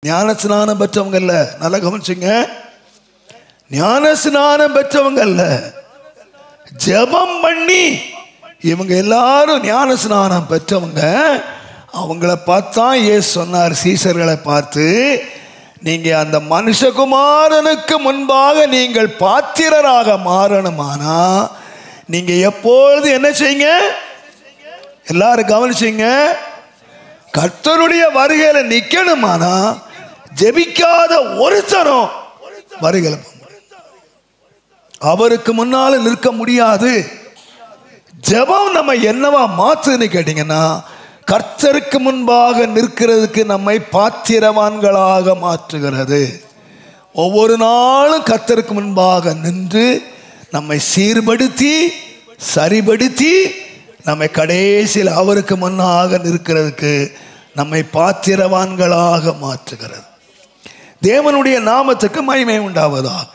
ஞான ஸ்நானம் பெற்றவங்க அல்ல. நல்லா கவனிச்சுங்க, ஞான ஸ்நானம் பெற்றவங்க அல்ல, ஜெபம் பண்ணி இவங்க எல்லாரும் ஞான ஸ்நானம் பெற்றவங்க. அவங்கள பார்த்தா இயேசு சொன்னார், சீசர்களை பார்த்து, நீங்க அந்த மனுஷகுமாரனுக்கு முன்பாக நீங்கள் பாத்திரராக மாறணுமானா நீங்க எப்பொழுது என்ன செய்யுங்க? எல்லாரும் கவனிச்சுங்க, கர்த்தருடைய வருகையில நிக்கணுமானா ஜெபிக்காத ஒருத்தரும் வருகையில அவருக்கு முன்னால நிற்க முடியாது. ஜெபம் நம்ம என்னவா மாத்துன்னு கேட்டீங்கன்னா, கர்த்தருக்கு முன்பாக நிற்கிறதுக்கு நம்மை பாத்திரவான்களாக மாற்றுகிறது. ஒவ்வொரு நாளும் கர்த்தருக்கு முன்பாக நின்று நம்மை சீர்படுத்தி சரிபடுத்தி நம்மை கடைசியில் அவருக்கு முன்னாக நிற்கிறதுக்கு நம்மை பாத்திரவான்களாக மாற்றுகிறது. தேவனுடைய நாமத்துக்கு மகிமை உண்டாவதாக.